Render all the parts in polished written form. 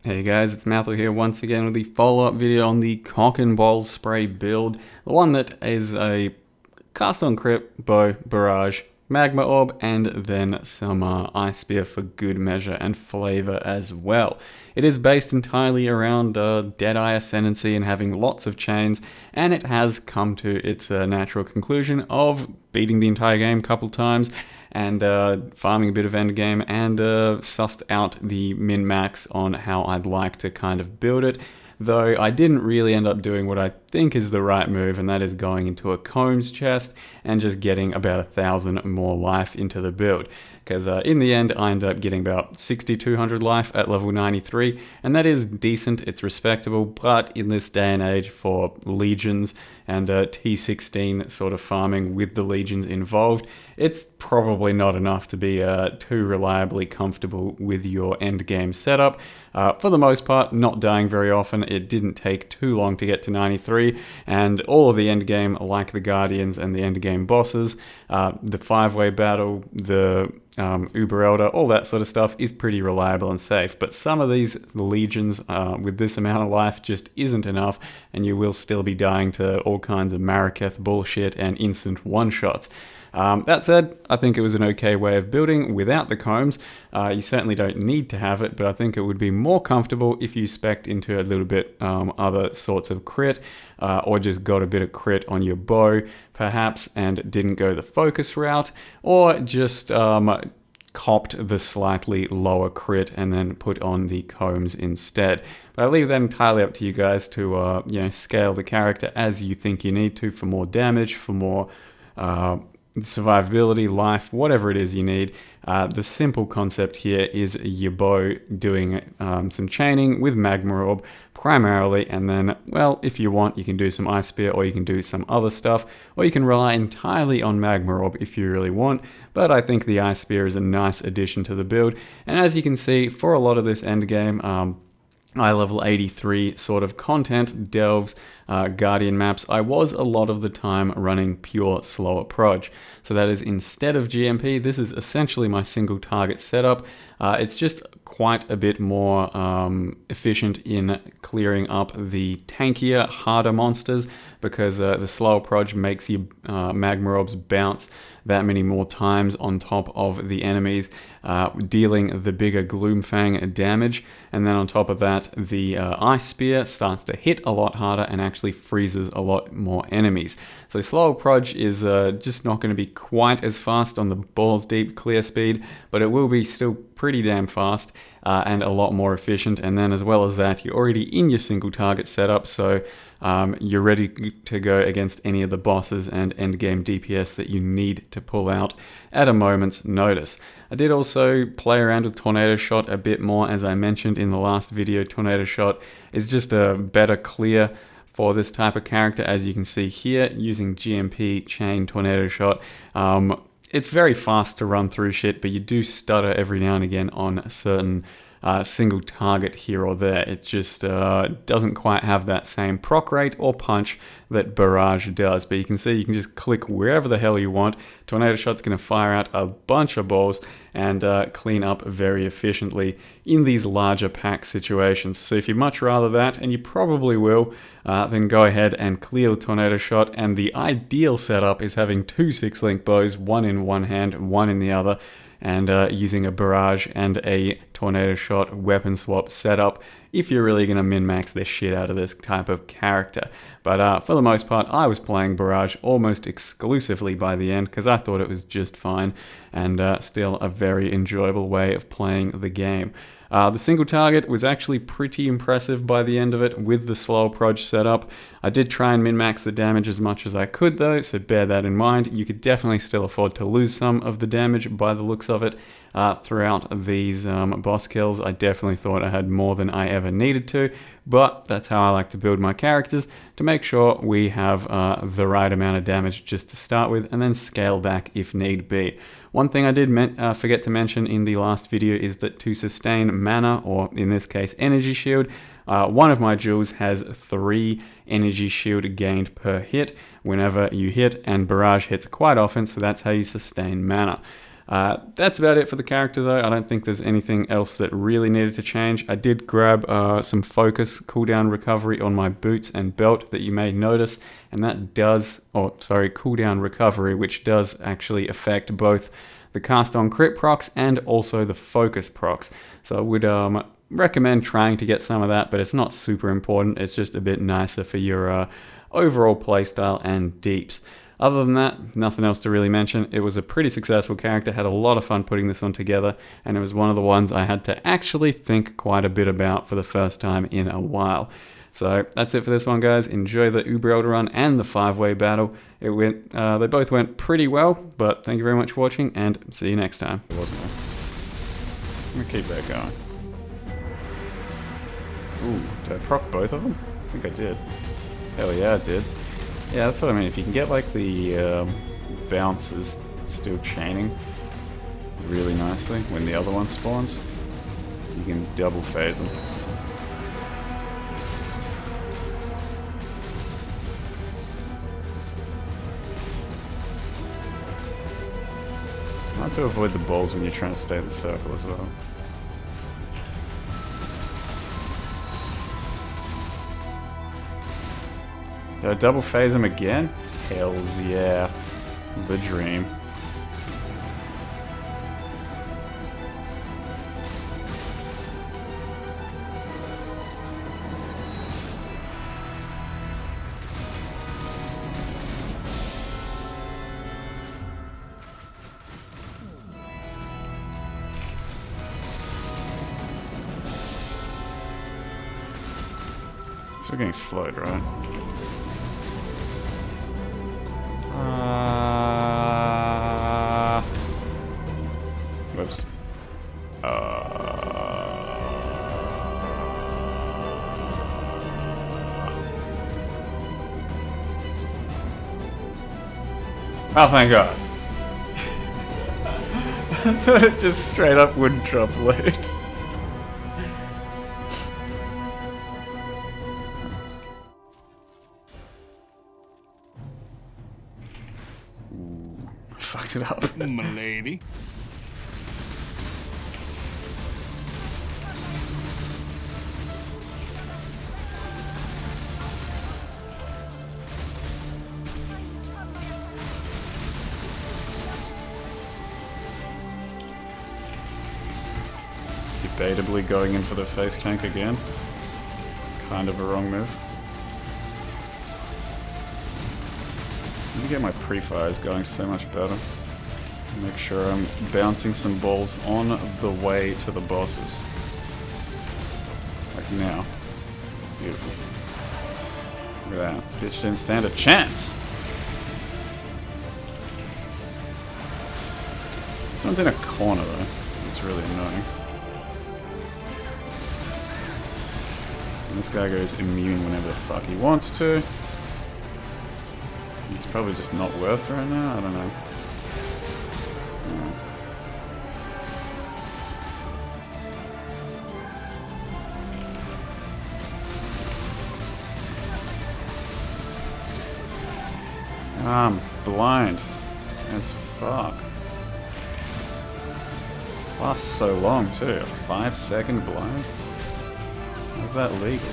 Hey guys, it's Mathel here once again with the follow-up video on the Cock and Bowl spray build. The one that is a cast on crit, bow, barrage, magma orb, and then some ice spear for good measure and flavor as well. It is based entirely around Deadeye Ascendancy and having lots of chains, and it has come to its natural conclusion of beating the entire game a couple times and farming a bit of endgame and sussed out the min-max on how I'd like to kind of build it. Though I didn't really end up doing what I think is the right move, and that is going into a Combs chest and just getting about 1,000 more life into the build. Because in the end, I ended up getting about 6,200 life at level 93, and that is decent, it's respectable, but in this day and age for legions and T16 sort of farming with the legions involved, it's probably not enough to be too reliably comfortable with your end game setup. For the most part, not dying very often. It didn't take too long to get to 93, and all of the end game, like the Guardians and the end game bosses, the 5-way battle, the Uber Elder, all that sort of stuff is pretty reliable and safe. But some of these legions with this amount of life just isn't enough, and you will still be dying to all kinds of Maraketh bullshit and instant one-shots. That said, I think it was an okay way of building without the combs. You certainly don't need to have it, but I think it would be more comfortable if you spec'd into a little bit other sorts of crit, or just got a bit of crit on your bow, perhaps, and didn't go the focus route, or just copped the slightly lower crit and then put on the combs instead. But I leave that entirely up to you guys to scale the character as you think you need to for more damage, for more survivability, life, whatever it is you need. The simple concept here is your bow doing some chaining with magma orb primarily, and then, well, if you want, you can do some ice spear, or you can do some other stuff, or you can rely entirely on magma orb if you really want. But I think the ice spear is a nice addition to the build, and as you can see, for a lot of this end game, eye level 83 sort of content, delves, Guardian maps, I was a lot of the time running pure slow approach. So that is, instead of GMP, this is essentially my single target setup. It's just quite a bit more efficient in clearing up the tankier, harder monsters, because the slow approach makes your magma orbs bounce that many more times on top of the enemies, dealing the bigger Gloomfang damage. And then on top of that, the Ice Spear starts to hit a lot harder and actually freezes a lot more enemies. So slow approach is just not going to be quite as fast on the balls deep clear speed, but it will be still pretty damn fast and a lot more efficient. And then as well as that, you're already in your single target setup, so you're ready to go against any of the bosses and endgame DPS that you need to pull out at a moment's notice. I did also play around with Tornado Shot a bit more, as I mentioned in the last video. Tornado Shot is just a better clear for this type of character, as you can see here, using GMP chain Tornado Shot. It's very fast to run through shit, but you do stutter every now and again on certain single target here or there. It just doesn't quite have that same proc rate or punch that Barrage does. But you can see you can just click wherever the hell you want. Tornado Shot's going to fire out a bunch of balls and clean up very efficiently in these larger pack situations. So if you'd much rather that, and you probably will, then go ahead and clear Tornado Shot. And the ideal setup is having 2 6-link bows, one in one hand, one in the other, and using a Barrage and a Tornado Shot weapon swap setup if you're really going to min-max the shit out of this type of character. But for the most part, I was playing Barrage almost exclusively by the end, because I thought it was just fine, and still a very enjoyable way of playing the game. The single target was actually pretty impressive by the end of it with the slow approach setup. I did try and min-max the damage as much as I could though, so bear that in mind. You could definitely still afford to lose some of the damage by the looks of it throughout these boss kills. I definitely thought I had more than I ever needed to, but that's how I like to build my characters, to make sure we have the right amount of damage just to start with, and then scale back if need be. One thing I did forget to mention in the last video is that to sustain mana, or in this case energy shield, one of my jewels has 3 energy shield gained per hit whenever you hit, and Barrage hits quite often, so that's how you sustain mana. That's about it for the character though. I don't think there's anything else that really needed to change. I did grab some focus cooldown recovery on my boots and belt that you may notice, and that does, cooldown recovery, which does actually affect both the cast on crit procs and also the focus procs. So I would recommend trying to get some of that, but it's not super important. It's just a bit nicer for your overall playstyle and deeps. Other than that, nothing else to really mention. It was a pretty successful character, had a lot of fun putting this one together, and it was one of the ones I had to actually think quite a bit about for the first time in a while. So that's it for this one, guys. Enjoy the Uber Elder run and the 5-way battle. They both went pretty well, but thank you very much for watching, and see you next time. It wasn't there. I'm gonna keep that going. Ooh, did I proc both of them? I think I did. Hell yeah, I did. Yeah, that's what I mean. If you can get like the bounces still chaining really nicely when the other one spawns, you can double phase them. Not to avoid the balls when you're trying to stay in the circle as well. Did I double phase him again? Hells yeah. The dream. Still getting slowed, right? Whoops. Oh, thank God. It just straight up wouldn't drop loot. Fucked it up. My lady. Debatably going in for the face tank again. Kind of a wrong move. Let me get my pre-fires going so much better. Make sure I'm bouncing some balls on the way to the bosses. Like now. Beautiful. Look at that. Bitch didn't stand a chance. This one's in a corner though. It's really annoying. And this guy goes immune whenever the fuck he wants to. It's probably just not worth right now, I don't know. I'm blind as fuck. Lasts so long too, a 5-second blind? How's that legal?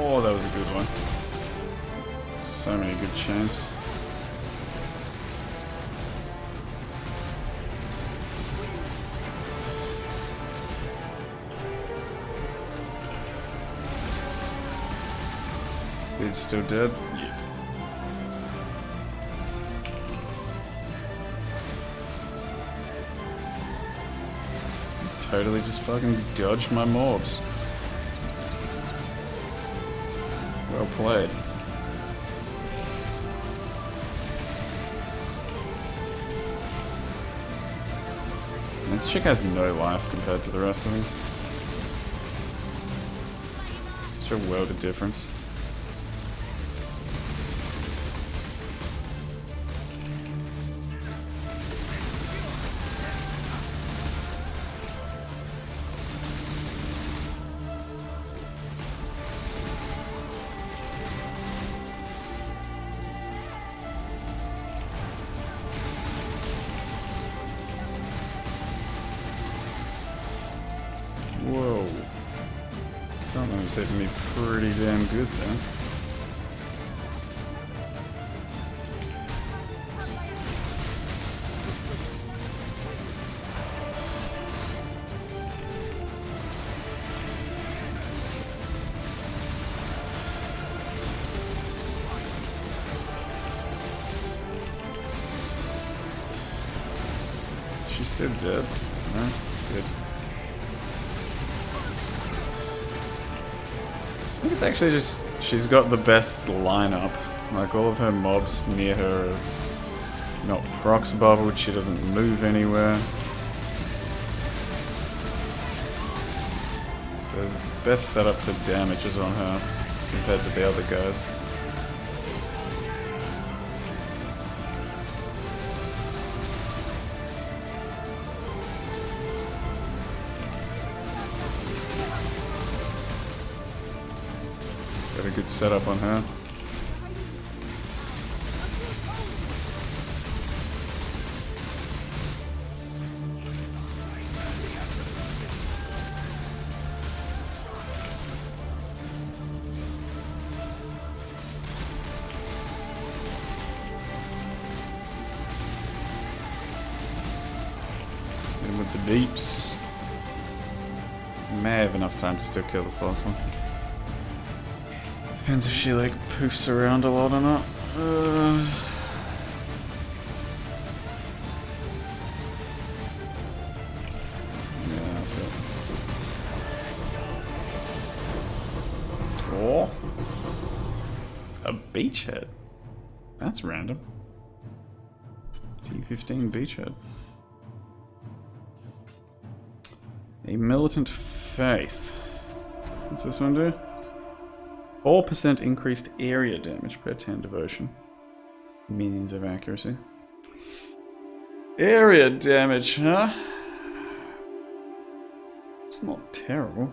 Oh, that was a good one. So many good chains. It's still dead? Yeah. Totally just fucking dodged my mobs. Well played. This chick has no life compared to the rest of them. Such a world of difference. Whoa. Something's hitting me pretty damn good there. She's still dead. No? Good. I think it's actually just, she's got the best lineup. Like, all of her mobs near her are not procs bubbled, she doesn't move anywhere. So the best setup for damage is on her compared to the other guys. Got a good setup on her. And with the deeps, may have enough time to still kill this last one. Depends if she like poofs around a lot or not. Yeah, that's it. Oh, a beachhead. That's random. T15 beachhead. A militant faith. What's this one do? 4% increased area damage per 10 devotion. Minions of accuracy. Area damage, huh? It's not terrible.